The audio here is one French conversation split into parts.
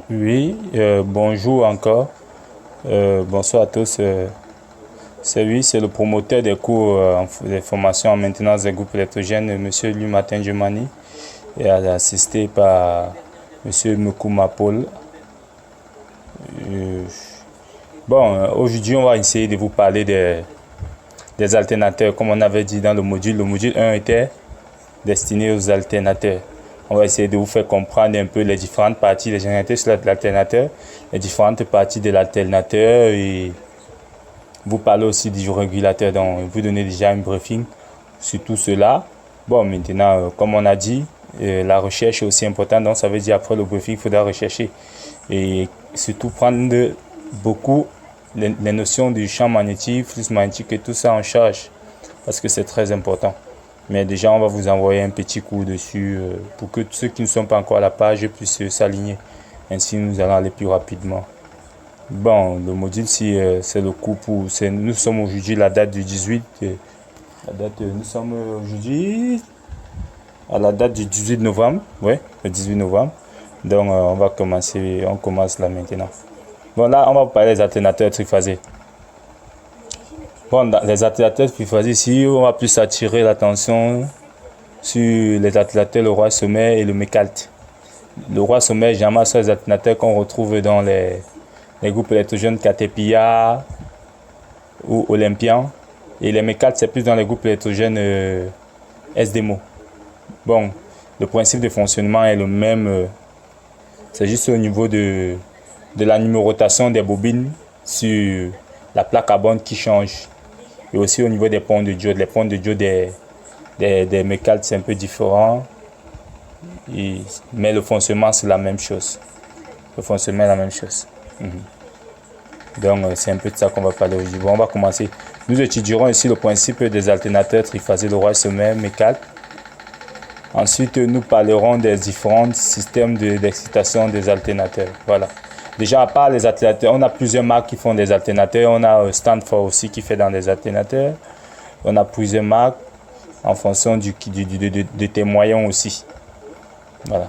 Oui, bonjour encore. Bonsoir à tous. C'est le promoteur des cours des formations en maintenance des groupes électrogènes, Monsieur Louis Martin Djemani, et assisté par Monsieur Moukouma Paul. Euh, Aujourd'hui, on va essayer de vous parler des alternateurs, comme on avait dit dans le module. Le module 1 était destiné aux alternateurs. On va essayer de vous faire comprendre un peu les différentes parties des générateurs sur l'alternateur, les différentes parties de l'alternateur et vous parler aussi du régulateur. Donc, vous donner déjà un briefing sur tout cela. Bon, maintenant, comme on a dit, la recherche est aussi importante. Donc, ça veut dire après le briefing, il faudra rechercher et surtout prendre beaucoup les notions du champ magnétique, flux magnétique et tout ça en charge parce que c'est très important. Mais déjà, on va vous envoyer un petit coup dessus pour que ceux qui ne sont pas encore à la page puissent s'aligner. Ainsi, nous allons aller plus rapidement. Bon, le module, si c'est le coup pour... Nous sommes aujourd'hui la date du 18. Nous sommes aujourd'hui à la date du 18 novembre. Oui, le 18 novembre. Donc, on va commencer. On commence là maintenant. Bon, là, on va parler des alternateurs triphasés. Bon, les alternateurs triphasés, ici, on va plus attirer l'attention sur les alternateurs le roi sommet et le mécalte. Le roi sommet, généralement, sont les alternateurs qu'on retrouve dans les groupes électrogènes Caterpillar ou Olympian. Et les mécalte, c'est plus dans les groupes électrogènes SDMO. Bon, le principe de fonctionnement est le même. C'est juste au niveau de la numérotation des bobines sur la plaque carbone qui change. Et aussi au niveau des ponts de diode. Les ponts de diode des mécalte, c'est un peu différent. Mais le fonctionnement, c'est la même chose. Le fonctionnement est la même chose. Donc, c'est un peu de ça qu'on va parler aujourd'hui. Bon, on va commencer. Nous étudierons ici le principe des alternateurs triphasés, le roi sommet, mécalte. Ensuite, nous parlerons des différents systèmes d'excitation des alternateurs. Voilà. Déjà, à part les alternateurs, on a plusieurs marques qui font des alternateurs. On a Stanford aussi qui fait dans des alternateurs. On a plusieurs marques en fonction de tes moyens aussi. Voilà.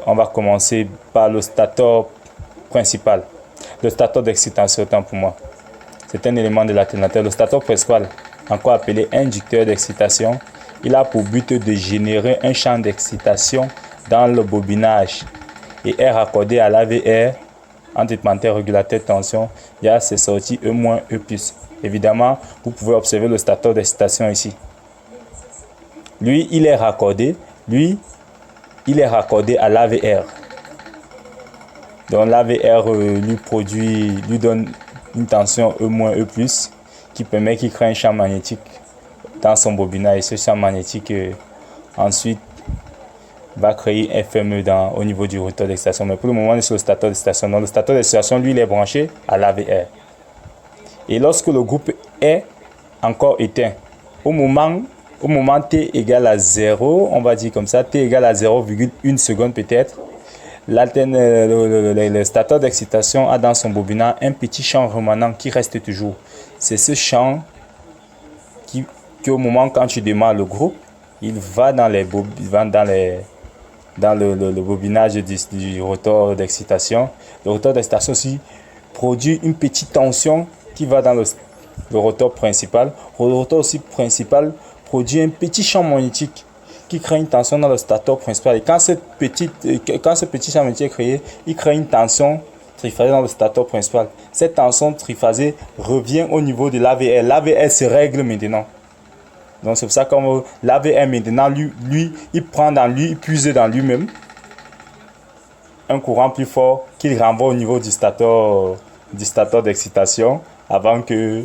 On va commencer par le stateur principal. Le stateur d'excitation, autant pour moi. C'est un élément de l'alternateur. Le stateur principal, encore appelé inducteur d'excitation, il a pour but de générer un champ d'excitation dans le bobinage et est raccordé à l'AVR, antidépendanteur régulateur de tension. Il y a ses sorties E-, E+. Évidemment, vous pouvez observer le stateur d'excitation ici. Lui, il est raccordé à l'AVR. Donc l'AVR lui donne une tension E-, E+, qui permet qu'il crée un champ magnétique dans son bobinage. Et ce champ magnétique, ensuite, va créer un FME au niveau du rotor d'excitation. Mais pour le moment, on est sur le stateur d'excitation. Donc le stateur d'excitation, lui, il est branché à l'AVR. Et lorsque le groupe est encore éteint, au moment T égale à 0, on va dire comme ça, T égale à 0,1 seconde peut-être, le stateur d'excitation a dans son bobinage un petit champ remanent qui reste toujours. C'est ce champ qui au moment quand tu démarres le groupe, il va dans le bobinage du rotor d'excitation. Le rotor d'excitation aussi produit une petite tension qui va dans le rotor principal. Le rotor aussi principal produit un petit champ magnétique qui crée une tension dans le stateur principal. Et quand ce petit champ magnétique est créé, il crée une tension triphasée dans le stateur principal. Cette tension triphasée revient au niveau de l'AVR. L'AVR se règle maintenant. Donc c'est pour ça que l'AVR maintenant, lui, il prend dans lui, il puise dans lui-même un courant plus fort qu'il renvoie au niveau du stateur d'excitation avant que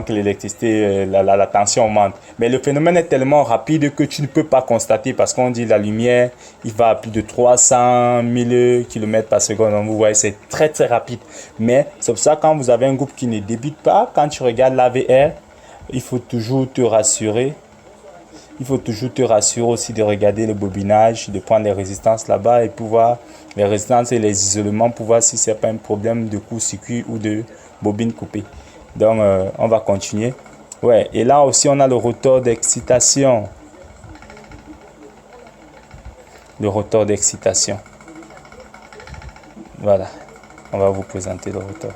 l'électricité, la tension augmente. Mais le phénomène est tellement rapide que tu ne peux pas constater parce qu'on dit la lumière, il va à plus de 300 000 km par seconde. Donc vous voyez, c'est très très rapide. Mais c'est pour ça que quand vous avez un groupe qui ne débite pas, quand tu regardes l'AVR, il faut toujours te rassurer. Il faut toujours te rassurer aussi de regarder le bobinage, de prendre les résistances là-bas et pouvoir, les résistances et les isolements, pour voir si ce n'est pas un problème de court-circuit ou de bobine coupée. Donc, on va continuer. Ouais, et là aussi, on a le rotor d'excitation. Le rotor d'excitation. Voilà, on va vous présenter le rotor.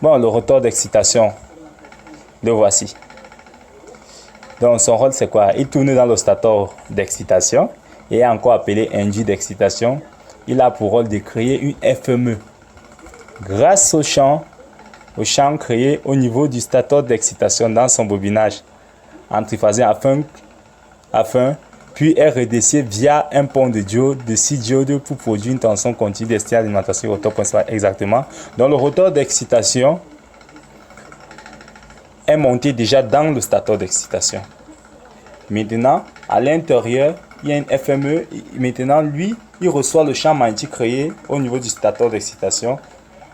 Bon, le rotor d'excitation, le voici. Donc son rôle c'est quoi? Il tourne dans le stator d'excitation et est encore appelé induit d'excitation. Il a pour rôle de créer une FME grâce au champ créé au niveau du stator d'excitation dans son bobinage en triphasé puis est redressé via un pont de diode de 6 diodes pour produire une tension continue destinée à l'alimentation du rotor principal. Exactement. Donc le rotor d'excitation est monté déjà dans le stator d'excitation. Maintenant, à l'intérieur, il y a une FME. Maintenant, lui, il reçoit le champ magnétique créé au niveau du stator d'excitation.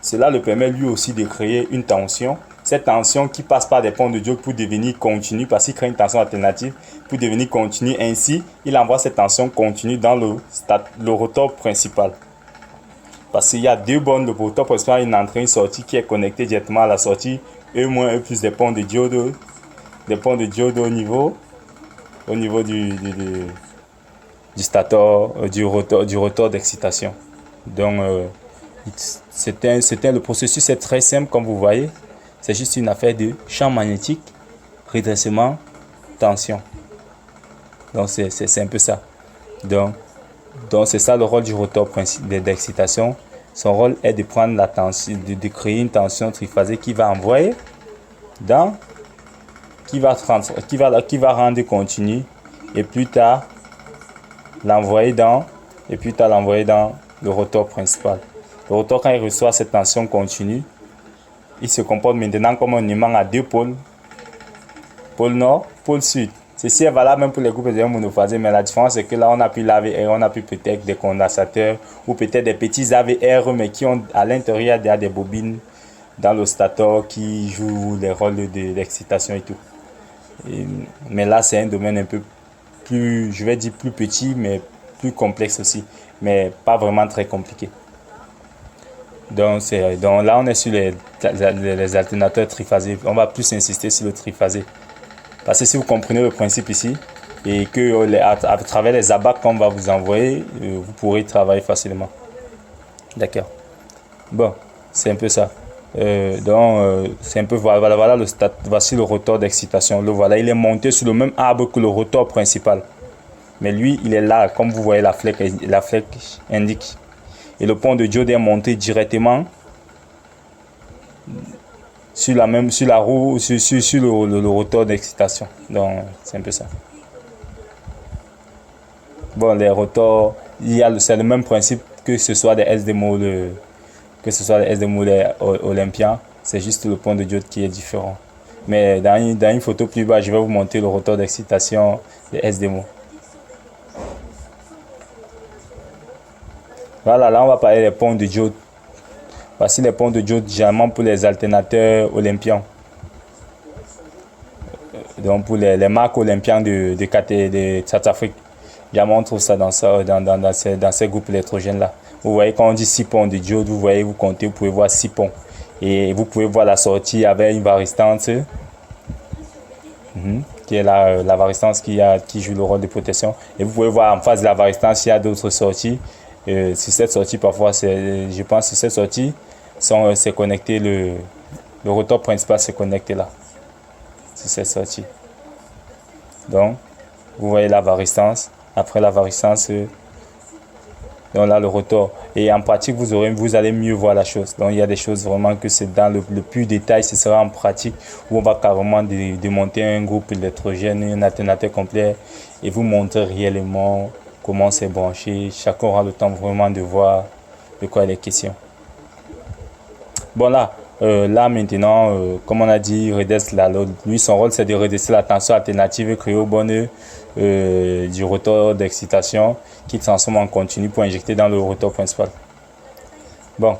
Cela le permet lui aussi de créer une tension. Cette tension qui passe par des ponts de diode pour devenir continue, parce qu'il crée une tension alternative pour devenir continue. Ainsi, il envoie cette tension continue dans le rotor principal. Parce qu'il y a deux bornes de rotor principal, une entrée et une sortie qui est connectée directement à la sortie. E-, E+ des ponts de diode, au niveau du stator, du rotor d'excitation. Donc, le processus est très simple comme vous voyez. C'est juste une affaire de champ magnétique, redressement, tension. Donc c'est un peu ça. Donc c'est ça le rôle du rotor d'excitation. Son rôle est de prendre la tension, de créer une tension triphasée qui va envoyer qui va rendre continu et plus tard l'envoyer dans le rotor principal. Le rotor, quand il reçoit cette tension continue, il se comporte maintenant comme un aimant à deux pôles, pôle nord, pôle sud. Ceci est valable même pour les groupes monophasés, mais la différence c'est que là on a pu l'AVR, on a pu peut-être des condensateurs ou peut-être des petits AVR, mais qui ont à l'intérieur des bobines dans le stator qui jouent les rôles d'excitation et tout. Mais là c'est un domaine un peu plus, je vais dire plus petit, mais plus complexe aussi, mais pas vraiment très compliqué. Donc là on est sur les alternateurs triphasés. On va plus insister sur le triphasé. Parce que si vous comprenez le principe ici, et que à travers les abacs qu'on va vous envoyer, vous pourrez travailler facilement. D'accord. Bon, c'est un peu ça. C'est un peu voilà voici le rotor d'excitation. Le voilà, il est monté sur le même arbre que le rotor principal. Mais lui, il est là, comme vous voyez la flèche indique. Et le pont de diode est monté directement sur la roue, sur le rotor d'excitation. Donc c'est un peu ça. Bon, les rotors, c'est le même principe que ce soit des SDMO, les Olympiens. C'est juste le pont de diode qui est différent. Mais dans une photo plus bas, je vais vous montrer le rotor d'excitation des SDMO. Voilà, là on va parler des ponts de diode. Voici les ponts de diode généralement pour les alternateurs olympiens. Donc pour les marques olympiens de South Afrique. Généralement on trouve ça dans ces groupes électrogènes là. Vous voyez quand on dit 6 ponts de diode, vous comptez, vous pouvez voir 6 ponts. Et vous pouvez voir la sortie avec une varistance. Qui est la varistance qui joue le rôle de protection. Et vous pouvez voir en face de la varistance, il y a d'autres sorties. Sur cette sortie, parfois, je pense que sur cette sortie, c'est connecté, le rotor principal s'est connecté là. Sur cette sortie. Donc, vous voyez la varistance. Après la varistance, donc là, le rotor. Et en pratique, vous allez mieux voir la chose. Donc, il y a des choses vraiment que c'est dans le plus détail, ce sera en pratique où on va carrément démonter un groupe électrogène, un alternateur complet et vous montrer réellement comment c'est branché. Chacun aura le temps vraiment de voir de quoi il est question. Bon là maintenant, comme on a dit, lui son rôle c'est de redresser la tension alternative créée au bon du rotor d'excitation qui transforme en continu pour injecter dans le rotor principal. Bon,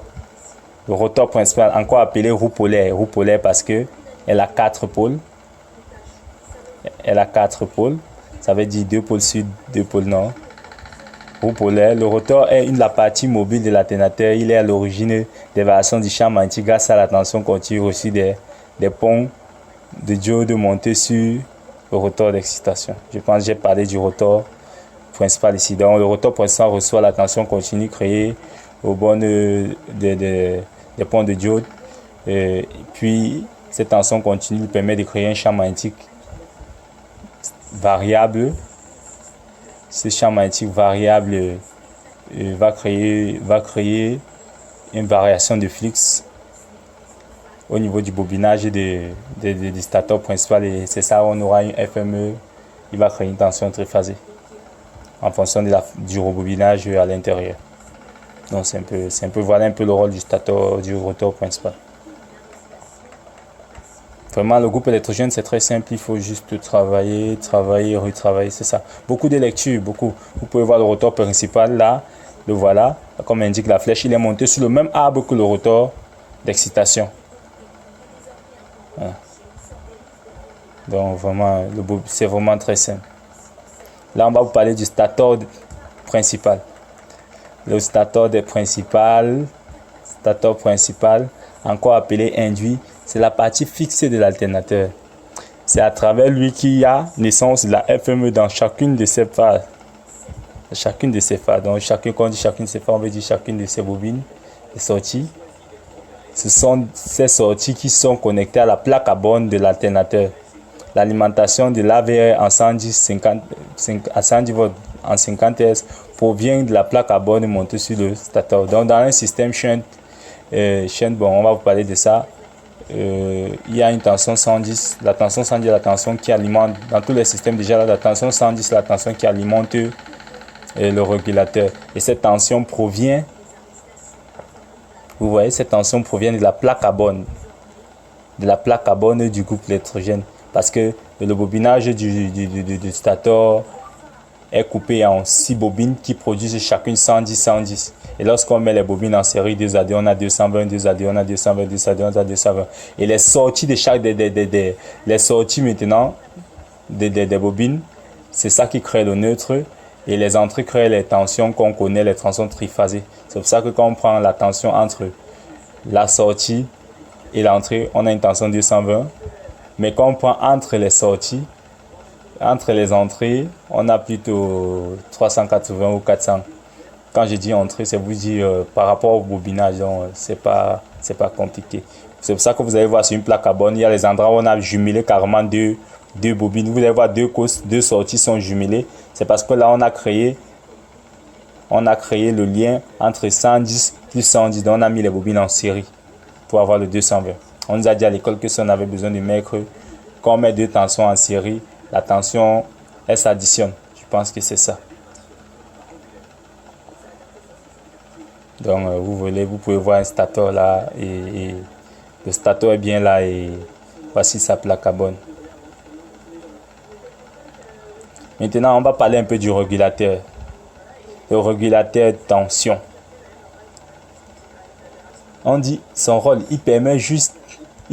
le rotor principal, encore appelé roue polaire parce que elle a 4 pôles. Ça veut dire 2 pôles sud, 2 pôles nord. Roue polaire, le rotor est la partie mobile de l'alternateur. Il est à l'origine des variations du champ magnétique grâce à la tension continue aussi des ponts de diode montés sur le rotor d'excitation. Je pense que j'ai parlé du rotor principal ici. Donc le rotor principal reçoit la tension continue créée au bord des ponts de diode. Puis cette tension continue permet de créer un champ magnétique variable. Ce champ magnétique variable va créer une variation de flux au niveau du bobinage du stateur principal, et c'est ça, on aura une FME, il va créer une tension triphasée en fonction du rebobinage à l'intérieur. Donc c'est un peu voilà un peu le rôle du stateur, du rotor principal. Vraiment, le groupe électrogène, c'est très simple, il faut juste travailler, retravailler, c'est ça. Beaucoup de lectures, beaucoup. Vous pouvez voir le rotor principal là, le voilà, comme indique la flèche, il est monté sur le même arbre que le rotor d'excitation. Voilà. Donc vraiment, c'est vraiment très simple. Là, on va vous parler du stateur principal. Le stateur principal, encore appelé induit, c'est la partie fixée de l'alternateur. C'est à travers lui qu'il y a naissance de la FME dans chacune de ses phases. Donc, quand on dit chacune de ces phases, on veut dire chacune de ces bobines de sortie. Ce sont ces sorties qui sont connectées à la plaque à borne de l'alternateur. L'alimentation de l'AVR en 110 volts en 50 Hz provient de la plaque à borne montée sur le stateur. Donc dans un système shunt, on va vous parler de ça. Il y a une tension 110. La tension 110 est la tension qui alimente, dans tous les systèmes déjà, la tension 110 c'est la tension qui alimente le régulateur. Et cette tension provient, vous voyez, cette tension provient de la plaque à borne. Du groupe électrogène. Parce que le bobinage du stateur est coupé en 6 bobines qui produisent chacune 110. Et lorsqu'on met les bobines en série 2AD, on a 220, 2AD, on a 220, 2AD, on a 220. Et les sorties de chaque les sorties maintenant des bobines, c'est ça qui crée le neutre. Et les entrées créent les tensions qu'on connaît, les tensions triphasées. C'est pour ça que quand on prend la tension entre la sortie et l'entrée, on a une tension 220. Mais quand on prend entre les sorties, entre les entrées, on a plutôt 380 ou 400. Quand je dis entrée, c'est vous dire par rapport au bobinage, c'est pas compliqué. C'est pour ça que vous allez voir sur une plaque à borne, il y a les endroits où on a jumelé carrément deux bobines. Vous allez voir deux sorties sont jumelées. C'est parce que là on a créé le lien entre 110 plus 110. Donc on a mis les bobines en série pour avoir le 220. On nous a dit à l'école que si on avait besoin de mettre, quand on met deux tensions en série, la tension, elle s'additionne. Je pense que c'est ça. Donc, vous pouvez voir un stateur là. Et le stateur est bien là. Et voici sa plaque à borne. Maintenant, on va parler un peu du régulateur. Le régulateur de tension. On dit son rôle, il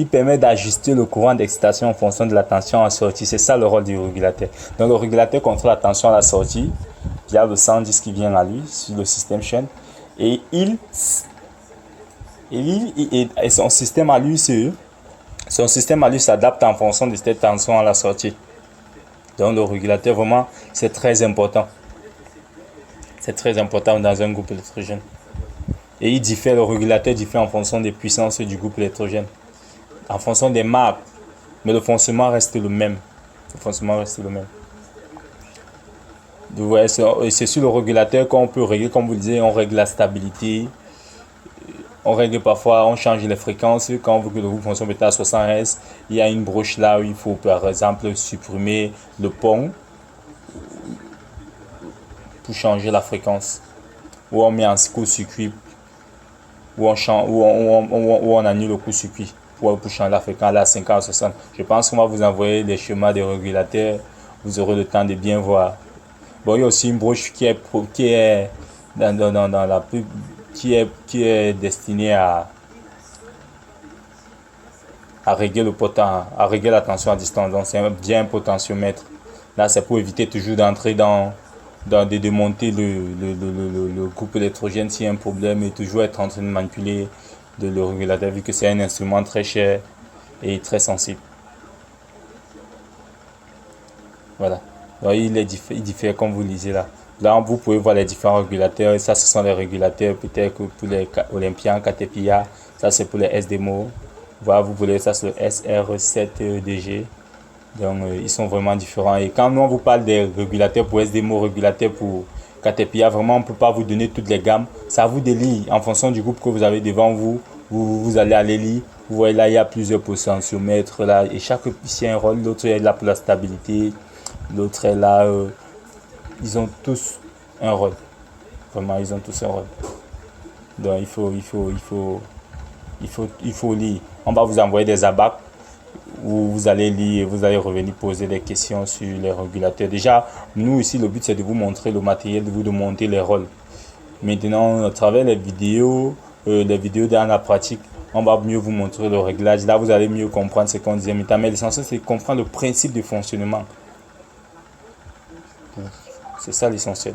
permet d'ajuster le courant d'excitation en fonction de la tension en sortie. C'est ça le rôle du régulateur. Donc le régulateur contrôle la tension à la sortie via le 110 qui vient à lui sur le système chaîne. Et son système à lui s'adapte en fonction de cette tension à la sortie. Donc le régulateur, vraiment, c'est très important. C'est très important dans un groupe électrogène. Et le régulateur diffère en fonction des puissances du groupe électrogène, en fonction des marques, mais le fonctionnement reste le même. Ouais, c'est sur le régulateur qu'on peut régler, comme vous le disiez, on règle la stabilité, on règle parfois, on change les fréquences. Quand on veut que le groupe fonctionne à 60 Hz, il y a une broche là où il faut par exemple supprimer le pont pour changer la fréquence, ou on met un court-circuit, où on annule le court-circuit pour changer la fréquence à 50 à 60. Je pense qu'on va vous envoyer les schémas des régulateurs, vous aurez le temps de bien voir. Bon, il y a aussi une broche qui est destinée à régler à régler la tension à distance. Donc c'est bien un potentiomètre. Là, c'est pour éviter toujours d'entrer de démonter le groupe électrogène s'il y a un problème, et toujours être en train de manipuler le régulateur, vu que c'est un instrument très cher et très sensible. Voilà. Donc, il diffère comme vous lisez là. Là, vous pouvez voir les différents régulateurs. Et ça, ce sont les régulateurs peut-être pour les Olympiens, Caterpillar. Ça, c'est pour les SDMO. Voilà, vous voulez, ça, c'est le SR7DG. Donc, ils sont vraiment différents. Et quand nous, on vous parle des régulateurs pour SDMO, régulateurs pour Caterpillar, vraiment, on ne peut pas vous donner toutes les gammes. Ça vous délie en fonction du groupe que vous avez devant vous. Vous allez aller lire. Vous voyez là, il y a plusieurs potentiomètres là. Et chaque ici a un rôle. L'autre est là pour la stabilité. L'autre est là. Ils ont tous un rôle. Vraiment, ils ont tous un rôle. Donc, il faut lire. On va vous envoyer des abacs où vous allez lire et vous allez revenir poser des questions sur les régulateurs. Déjà, nous ici, le but c'est de vous montrer le matériel, de vous montrer les rôles. Maintenant, à travers les vidéos dans la pratique, on va mieux vous montrer le réglage. Là, vous allez mieux comprendre ce qu'on disait. Mais l'essentiel, c'est de comprendre le principe de fonctionnement. C'est ça l'essentiel.